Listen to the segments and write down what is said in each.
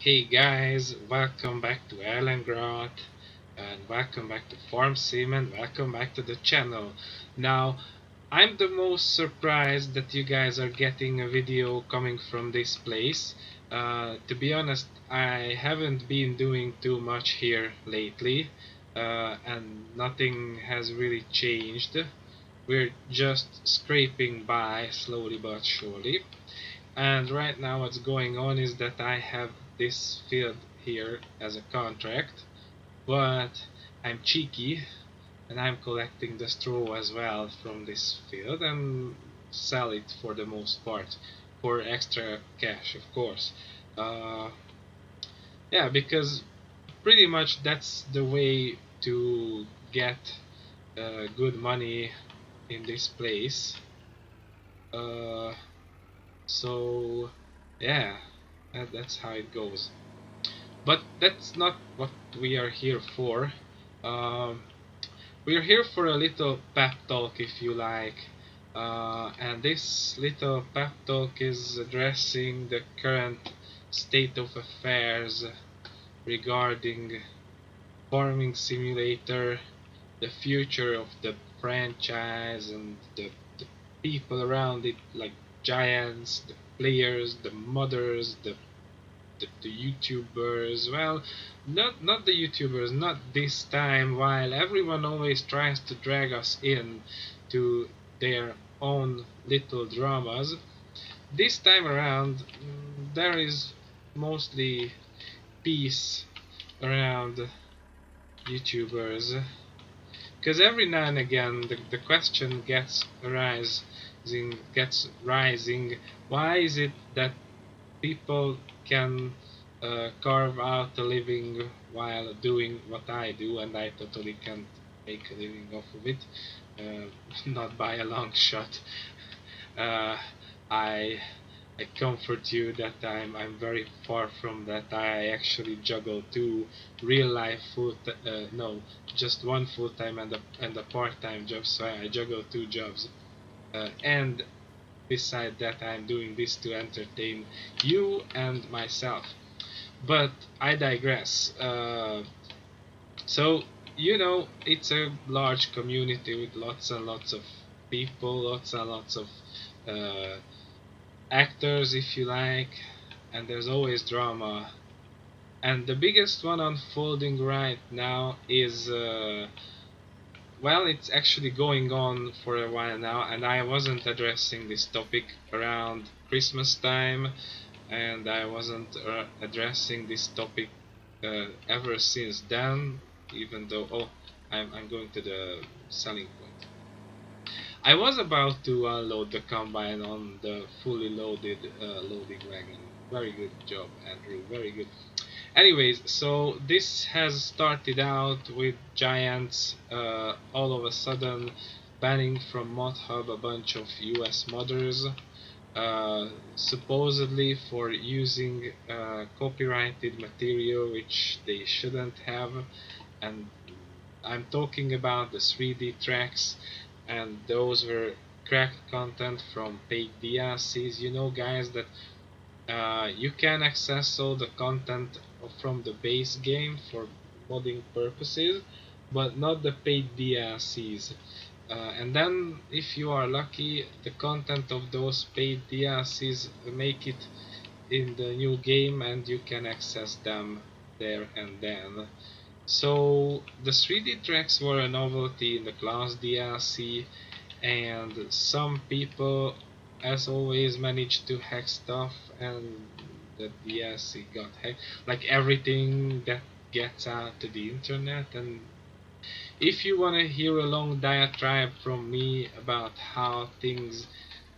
Hey guys, welcome back to Allen Grot and welcome back to Farm Sim and welcome back to the channel. Now, I'm the most surprised that you guys are getting a video coming from this place. To be honest, I haven't been doing too much here lately and nothing has really changed. We're just scraping by slowly but surely. And right now what's going on is that I have this field here as a contract, but I'm cheeky and I'm collecting the straw as well from this field and sell it for the most part for extra cash, of course. Uh, yeah, because pretty much that's the way to get good money in this place. Uh, so yeah, that's how it goes. But that's not what we are here for. Um, we are here for a little pep talk, if you like. And this little pep talk is addressing the current state of affairs regarding Farming Simulator, the future of the franchise, and the people around it, like giants, the players, the modders, the YouTubers. Well, not the YouTubers, not this time. While everyone always tries to drag us in to their own little dramas, this time around there is mostly peace around YouTubers. Because every now and again the question gets rising. Why is it that people can carve out a living while doing what I do, and I totally can't make a living off of it, not by a long shot. Uh, I I comfort you that I'm very far from that. I actually juggle two real life no, just one full time and a part time job. So I juggle two jobs, and beside that I'm doing this to entertain you and myself. But I digress. So it's a large community with lots and lots of people, lots and lots of uh, actors, if you like, and there's always drama. And the biggest one unfolding right now is well, it's actually going on for a while now, and I wasn't addressing this topic around Christmas time, and I wasn't addressing this topic ever since then, even though, oh, I'm going to the selling point. I was about to unload the combine on the fully loaded loading wagon. Very good job, Andrew. Very good. Anyways, so this has started out with giants all of a sudden banning from ModHub a bunch of US modders, supposedly for using copyrighted material which they shouldn't have. And I'm talking about the 3D tracks, and those were cracked content from paid DLCs. You know, guys, that you can access all the content from the base game for modding purposes, but not the paid DLCs. And then, if you are lucky, the content of those paid DLCs make it in the new game and you can access them there and then. So, the 3D tracks were a novelty in the class DLC, and some people, as always, managed to hack stuff, and the DLC got hacked. Like everything that gets out to the internet. And if you want to hear a long diatribe from me about how things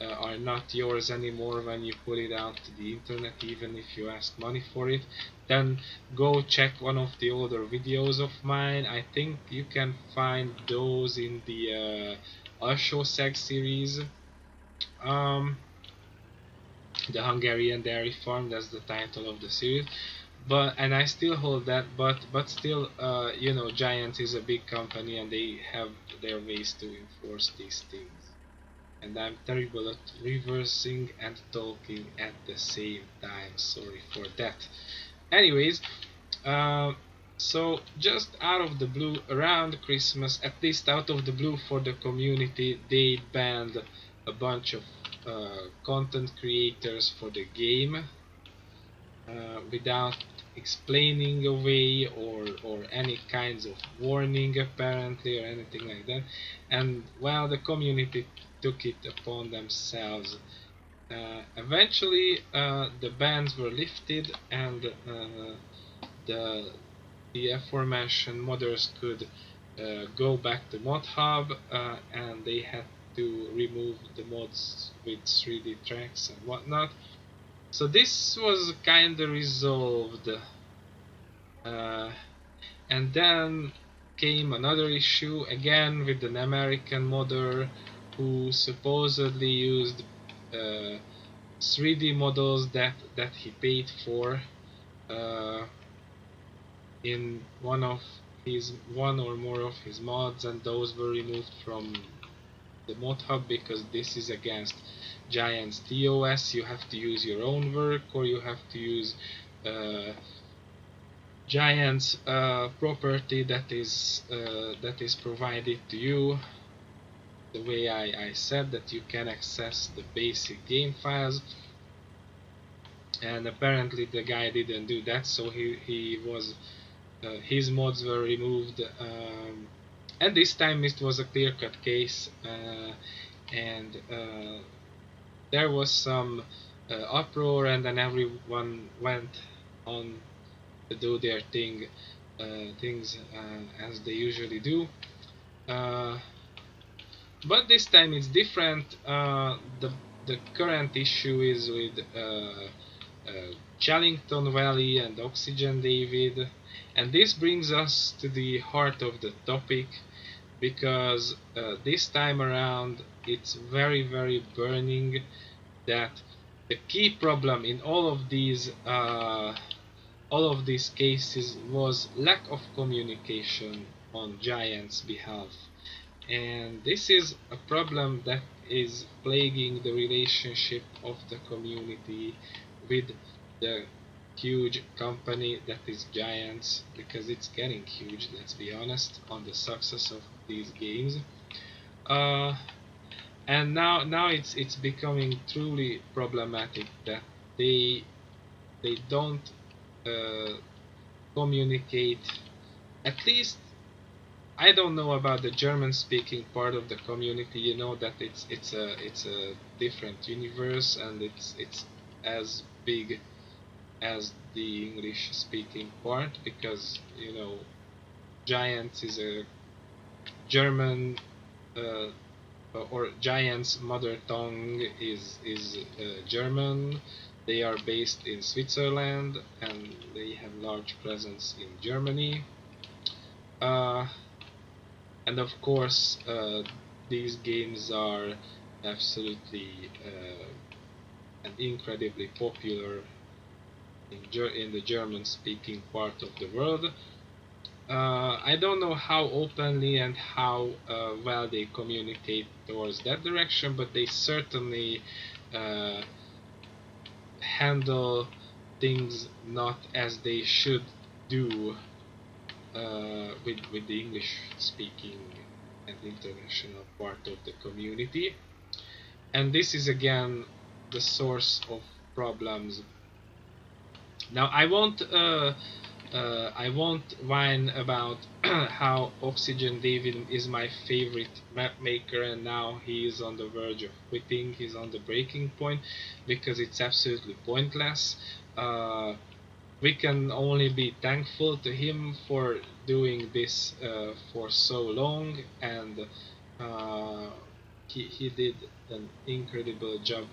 are not yours anymore when you put it out to the internet, even if you ask money for it, then go check one of the older videos of mine. I think you can find those in the Alsószeg series. Um, the Hungarian Dairy Farm, that's the title of the series. But and I still hold that, but still, Giant is a big company and they have their ways to enforce these things. And I'm terrible at reversing and talking at the same time. Sorry for that. Anyways, uh, so just out of the blue, around Christmas, at least out of the blue for the community, they banned a bunch of content creators for the game without explaining away or any kinds of warning apparently or anything like that. And well, the community took it upon themselves. Eventually, the bans were lifted, and the the aforementioned modders could go back to mod hub, and they had to remove the mods with 3D tracks and whatnot. So this was kinda resolved, and then came another issue again with an American modder who supposedly used uh, 3D models that he paid for uh, in one or more of his mods, and those were removed from the mod hub because this is against Giant's TOS. You have to use your own work, or you have to use uh, Giant's property that is provided to you. The way I said that you can access the basic game files, and apparently the guy didn't do that, so he was his mods were removed, and this time it was a clear-cut case, and there was some uproar, and then everyone went on to do their things as they usually do. Uh, but this time it's different. The current issue is with Challington Valley and Oxygen David, and this brings us to the heart of the topic because this time around it's very burning that the key problem in all of these cases was lack of communication on Giant's behalf. And this is a problem that is plaguing the relationship of the community with the huge company that is Giants, because it's getting huge, let's be honest, on the success of these games. Uh, and now it's becoming truly problematic that they they don't uh, communicate. At least I don't know about the German speaking part of the community. You know that it's a different universe, and it's as big as the English speaking part, because you know Giants is a German, uh, or Giants' mother tongue is German. They are based in Switzerland, and they have large presence in Germany. Uh, and of course, these games are absolutely and incredibly popular in the German-speaking part of the world. I don't know how openly and how well they communicate towards that direction, but they certainly uh, handle things not as they should do with the English speaking and international part of the community. And this is again the source of problems. Now I won't whine about how Oxygen David is my favorite map maker, and now he is on the verge of quitting. He's on the breaking point because it's absolutely pointless. We can only be thankful to him for doing this for so long, and uh, he did an incredible job,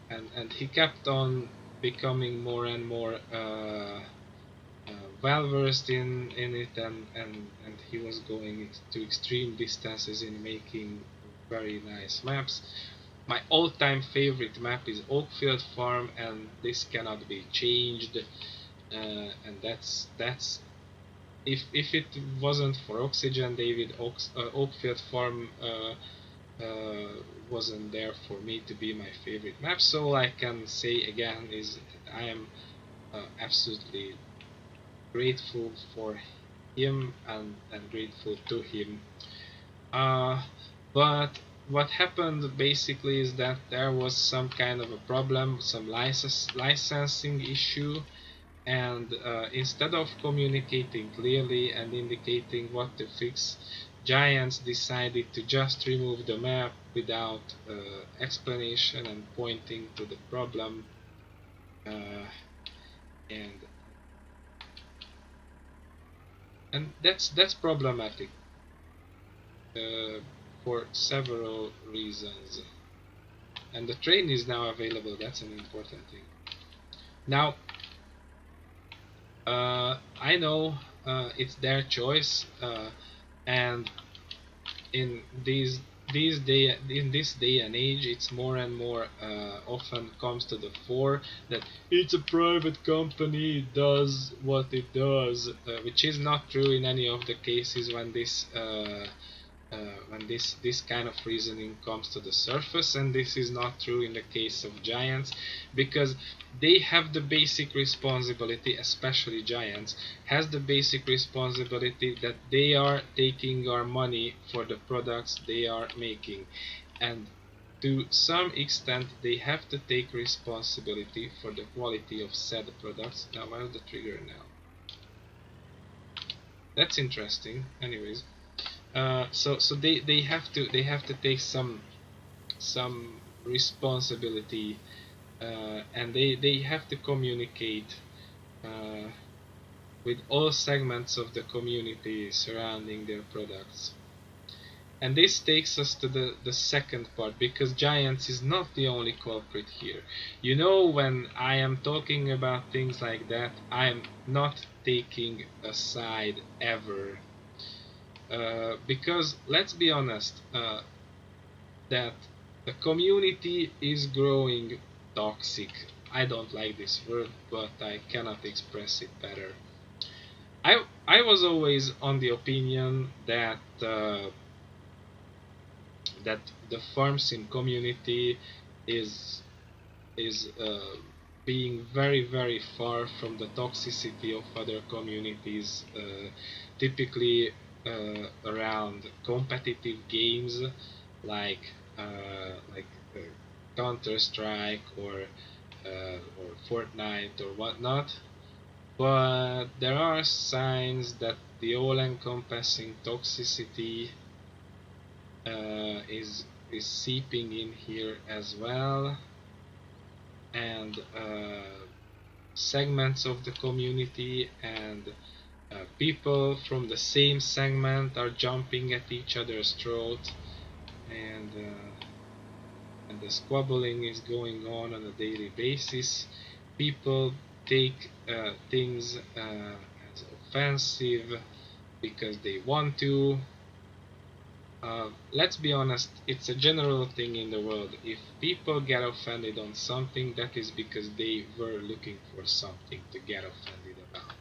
and he kept on becoming more and more well versed in it, and he was going to extreme distances in making very nice maps. My all-time favorite map is Oakfield Farm, and this cannot be changed. And that's if it wasn't for Oxygen David, Oakfield Farm wasn't there for me to be my favorite map. So all I can say again is I am absolutely grateful for him and grateful to him. Uh, but what happened basically is that there was some kind of a problem, some licensing issue, and instead of communicating clearly and indicating what to fix, Giants decided to just remove the map without explanation and pointing to the problem. Uh, and that's problematic uh, for several reasons. And the train is now available. That's an important thing. Now, I know it's their choice, and in this day and age, it's more and more often comes to the fore that it's a private company, it does what it does, which is not true in any of the cases when this kind of reasoning comes to the surface, and this is not true in the case of Giants, because they have the basic responsibility, especially Giants has the basic responsibility that they are taking our money for the products they are making, and to some extent they have to take responsibility for the quality of said products. Now where's the trigger now? That's interesting. Anyways, so they have to take some responsibility, and they have to communicate uh, with all segments of the community surrounding their products. And this takes us to the second part, because Giants is not the only culprit here. You know, when I am talking about things like that, I am not taking a side ever. Because let's be honest, that the community is growing toxic. I don't like this word, but I cannot express it better. I was always on the opinion that the farm sim community is is being very far from the toxicity of other communities, typically around competitive games like like uh, Counter Strike or Fortnite or whatnot. But there are signs that the all-encompassing toxicity is seeping in here as well, and segments of the community and people from the same segment are jumping at each other's throat, and the squabbling is going on a daily basis. People take things as offensive because they want to. Let's be honest, it's a general thing in the world. If people get offended on something, that is because they were looking for something to get offended about.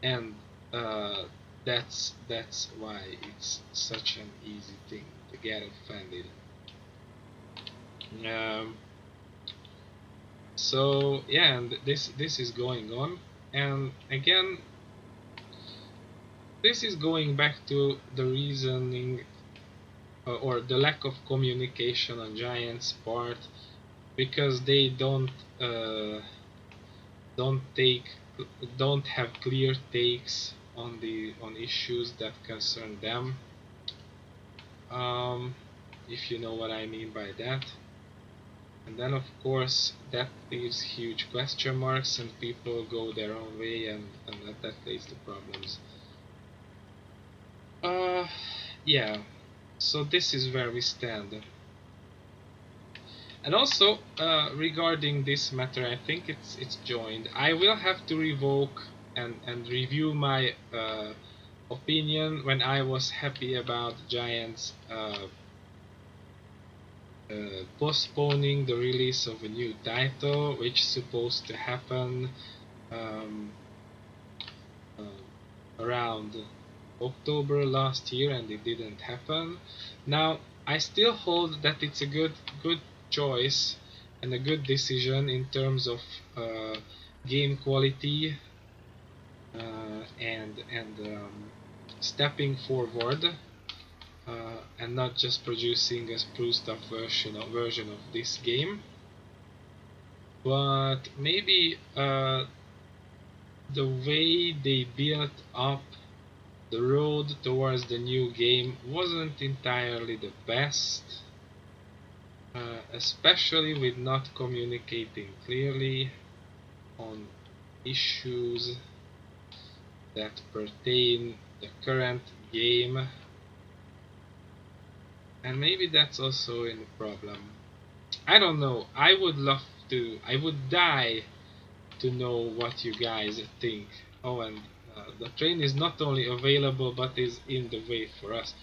And that's why it's such an easy thing to get offended. Um, so yeah, and this is going on, and again, this is going back to the reasoning or the lack of communication on Giants' part, because they uh, don't take don't have clear takes on issues that concern them. Um, if you know what I mean by that. And then of course that leaves huge question marks, and people go their own way, and that leads to problems. Uh, yeah. So this is where we stand. And also, regarding this matter, I think it's joined. I will have to revoke and review my opinion when I was happy about Giants postponing the release of a new title, which is supposed to happen um, uh, around October last year, and it didn't happen. Now, I still hold that it's a good choice and a good decision in terms of uh, game quality, and stepping forward, and not just producing a spruced up version of this game, but maybe the way they built up the road towards the new game wasn't entirely the best, especially with not communicating clearly on issues that pertain the current game, and maybe that's also a problem. I don't know. I would die to know what you guys think. Oh, and the train is not only available but is in the way for us.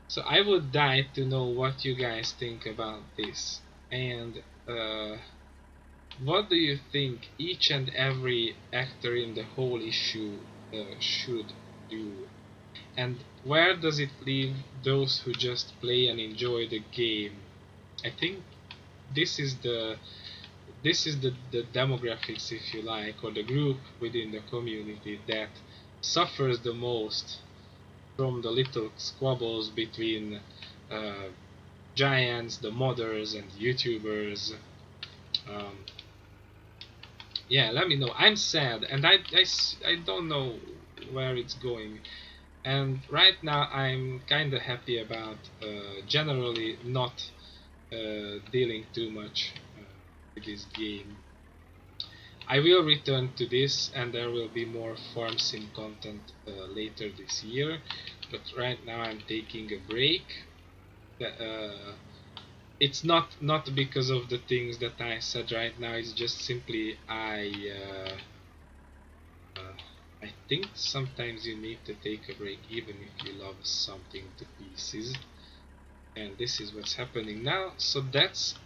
So I would die to know what you guys think about this. And what do you think each and every actor in the whole issue should do? And where does it leave those who just play and enjoy the game? I think this is the demographics, if you like, or the group within the community that suffers the most from the little squabbles between uh, giants, the modders, and YouTubers. Um, yeah, let me know. I'm sad, and I don't know where it's going. And right now, I'm kind of happy about generally not dealing too much with this game. I will return to this, and there will be more farm sim content later this year. But right now, I'm taking a break. It's not because of the things that I said right now. It's just simply I think sometimes you need to take a break even if you love something to pieces, and this is what's happening now. So that's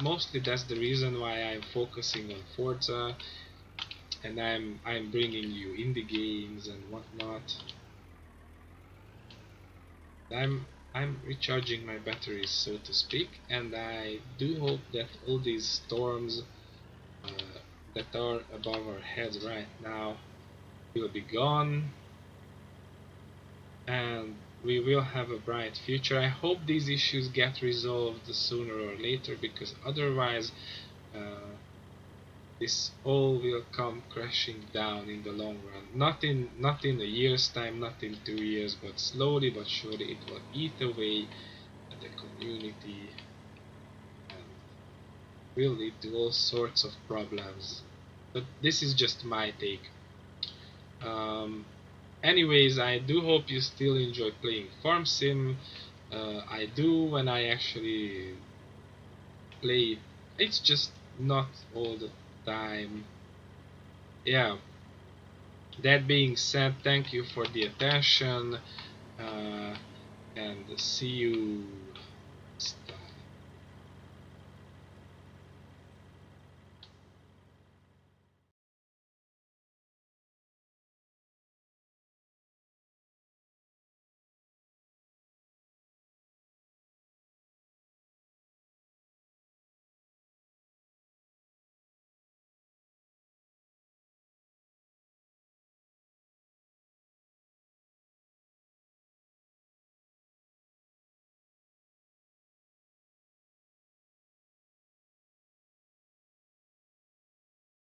mostly that's the reason why I'm focusing on Forza, and I'm bringing you indie games and whatnot. I'm recharging my batteries, so to speak, and I do hope that all these storms uh, that are above our heads right now will be gone, and we will have a bright future. I hope these issues get resolved sooner or later, because otherwise uh, this all will come crashing down in the long run. Not in a year's time, not in 2 years, but slowly but surely it will eat away at the community and will lead to all sorts of problems. But this is just my take. Um, Anyways, I do hope you still enjoy playing Farm Sim. I do when I actually play. It's just not all the time. Yeah. That being said, thank you for the attention, uh, and see you